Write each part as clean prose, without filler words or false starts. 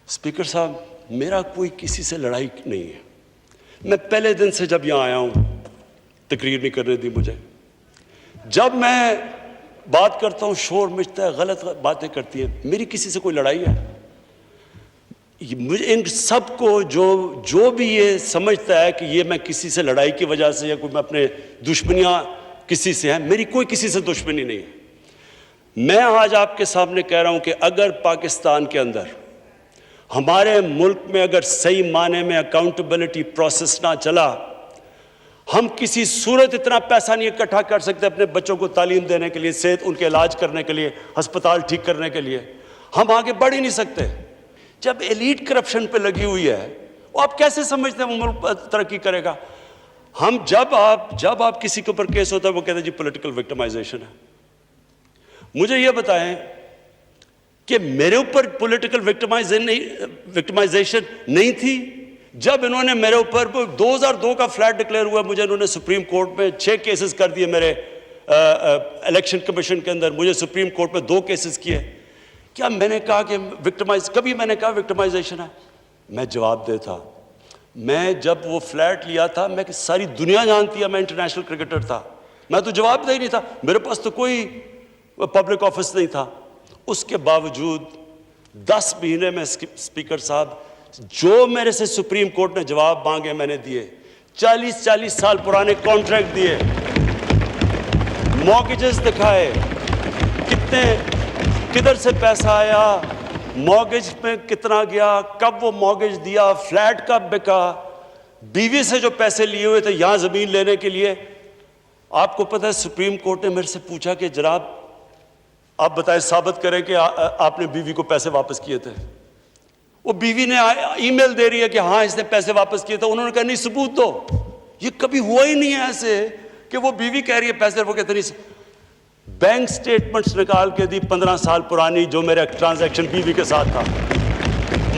Speaker साहब, मेरा कोई किसी से लड़ाई नहीं है। मैं पहले दिन से जब यहाँ आया हूँ, तकरीर नहीं करने दी मुझे। जब मैं बात करता हूँ शोर मचता है, गलत बातें करती हैं। मेरी किसी से कोई लड़ाई है? मुझे इन सबको जो भी ये समझता है कि ये मैं किसी से लड़ाई की वजह से या कोई मैं अपने दुश्मनियाँ किसी से हैं, मेरी कोई किसी से दुश्मनी नहीं है। मैं आज आपके सामने कह रहा हूँ कि अगर पाकिस्तान के अंदर, हमारे मुल्क में अगर सही माने में अकाउंटेबिलिटी प्रोसेस ना चला, हम किसी सूरत इतना पैसा नहीं इकट्ठा कर सकते अपने बच्चों को तालीम देने के लिए, सेहत उनके इलाज करने के लिए, अस्पताल ठीक करने के लिए। हम आगे बढ़ ही नहीं सकते। जब एलीट करप्शन पे लगी हुई है, वो आप कैसे समझते हैं वो मुल्क तरक्की करेगा? हम जब आप किसी के ऊपर केस होता है, वो कहते हैं जी पॉलिटिकल विक्टिमाइजेशन है। मुझे ये बताएं कि मेरे ऊपर पॉलिटिकल विक्टिमाइजेशन नहीं थी जब इन्होंने मेरे ऊपर 2002 का फ्लैट डिक्लेयर हुआ, मुझे इन्होंने सुप्रीम कोर्ट में 6 केसेस कर दिए। मेरे इलेक्शन कमीशन के अंदर मुझे सुप्रीम कोर्ट में 2 केसेस किए। क्या मैंने कहा कि कभी मैंने कहा विक्टिमाइजेशन है? मैं जवाब देता। मैं जब वो फ्लैट लिया था, मैं सारी दुनिया जानती है मैं इंटरनेशनल क्रिकेटर था, मैं तो जवाब दे ही नहीं था। मेरे पास तो कोई पब्लिक ऑफिस नहीं था। उसके बावजूद 10 महीने में स्पीकर साहब, जो मेरे से सुप्रीम कोर्ट ने जवाब मांगे मैंने दिए। 40 साल पुराने कॉन्ट्रैक्ट दिए, मॉर्गेजेस दिखाए, किधर से पैसा आया, मॉर्गेज में कितना गया, कब वो मॉर्गेज दिया, फ्लैट कब बिका, बीवी से जो पैसे लिए हुए थे यहां जमीन लेने के लिए। आपको पता है सुप्रीम कोर्ट ने मेरे से पूछा कि जनाब आप बताएं, साबित करें कि आपने बीवी को पैसे वापस किए थे। वो बीवी ने ईमेल दे रही है कि हाँ इसने पैसे वापस किए थे। उन्होंने कहा नहीं, सबूत दो। ये कभी हुआ ही नहीं है ऐसे कि वो बीवी कह रही है पैसे, वो कहते नहीं। बैंक स्टेटमेंट्स निकाल के दी 15 साल पुरानी, जो मेरा ट्रांजैक्शन बीवी के साथ था।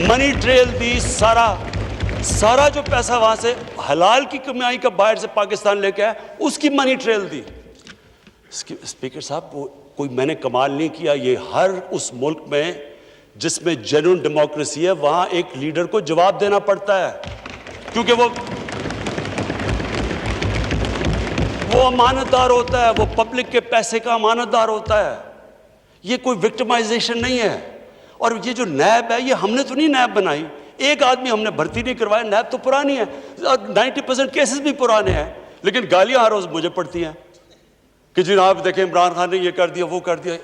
मनी ट्रेल दी, सारा जो पैसा वहां से हलाल की कमाई का बाहर से पाकिस्तान लेके आया, उसकी मनी ट्रेल दी। स्पीकर साहब, कोई मैंने कमाल नहीं किया। ये हर उस मुल्क में जिसमें जेन्युइन डेमोक्रेसी है, वहां एक लीडर को जवाब देना पड़ता है, क्योंकि वो अमानतदार होता है, वो पब्लिक के पैसे का अमानतदार होता है। ये कोई विक्टिमाइजेशन नहीं है। और ये जो नैब है, ये हमने तो नहीं नैब बनाई, एक आदमी हमने भर्ती नहीं करवाया। नैब तो पुरानी है, 90% केसेस भी पुराने हैं, लेकिन गालियां हर रोज मुझे पड़ती हैं कि जनाब देखें इमरान खान ने ये कर दिया, वो कर दिया।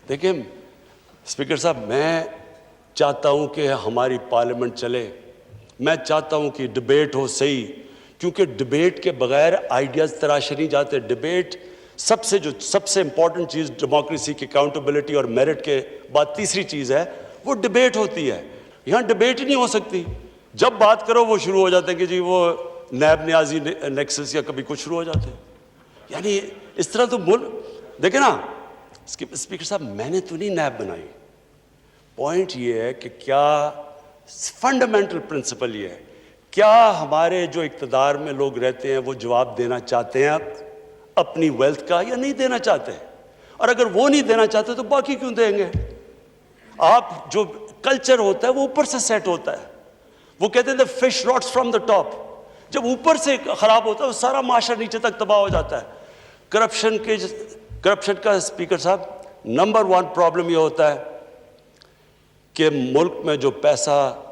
देखें स्पीकर साहब, मैं चाहता हूं कि हमारी पार्लियामेंट चले, मैं चाहता हूं कि डिबेट हो सही, क्योंकि डिबेट के बगैर आइडियाज़ तराशे नहीं जाते। डिबेट सबसे इंपॉर्टेंट चीज़ डेमोक्रेसी की अकाउंटेबिलिटी और मेरिट के बाद तीसरी चीज़ है, वो डिबेट होती है। यहाँ डिबेट ही नहीं हो सकती। जब बात करो वो शुरू हो जाते हैं कि जी वो नैब न्याजी नेक्सस या कभी कुछ शुरू हो जाते हैं। यानी इस तरह तो देखे ना स्पीकर साहब, मैंने तो नहीं नैब बनाई। पॉइंट ये है कि क्या फंडामेंटल प्रिंसिपल ये है, क्या हमारे जो इक़्तिदार में लोग रहते हैं वो जवाब देना चाहते हैं अपनी वेल्थ का या नहीं देना चाहते? और अगर वो नहीं देना चाहते तो बाकी क्यों देंगे? आप जो कल्चर होता है वो ऊपर से सेट होता है। वो कहते हैं the fish rots from the top. जब ऊपर से खराब होता है वो सारा माशरा नीचे तक तबाह हो जाता है। करप्शन का स्पीकर साहब नंबर 1 प्रॉब्लम ये होता है कि मुल्क में जो पैसा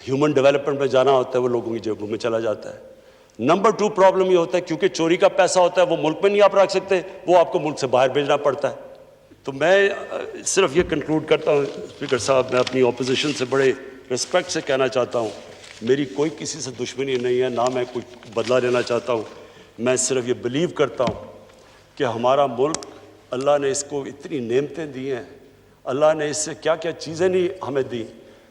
ह्यूमन डेवलपमेंट में जाना होता है वो लोगों की जेबों में चला जाता है। नंबर 2 प्रॉब्लम ये होता है क्योंकि चोरी का पैसा होता है वो मुल्क में नहीं आप रख सकते, वो आपको मुल्क से बाहर भेजना पड़ता है। तो मैं सिर्फ ये कंक्लूड करता हूँ स्पीकर साहब, मैं अपनी ऑपोजिशन से बड़े रिस्पेक्ट से कहना चाहता हूँ, मेरी कोई किसी से दुश्मनी नहीं है, ना मैं कोई बदला लेना चाहता हूँ। मैं सिर्फ ये बिलीव करता हूँ कि हमारा मुल्क, अल्लाह ने इसको इतनी नेमतें दी हैं, अल्लाह ने इससे क्या क्या चीज़ें नहीं हमें दी,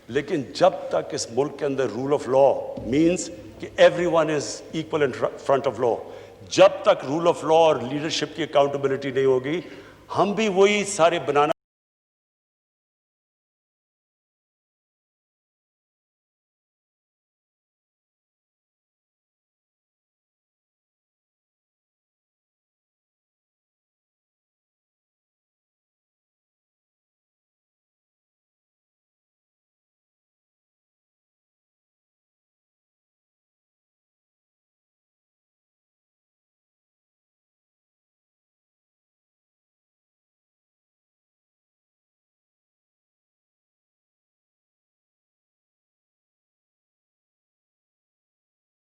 लेकिन जब तक इस मुल्क के अंदर रूल ऑफ लॉ मीन्स कि everyone is equal in front of law, जब तक रूल ऑफ लॉ और लीडरशिप की अकाउंटेबिलिटी नहीं होगी, हम भी वही सारे बनाना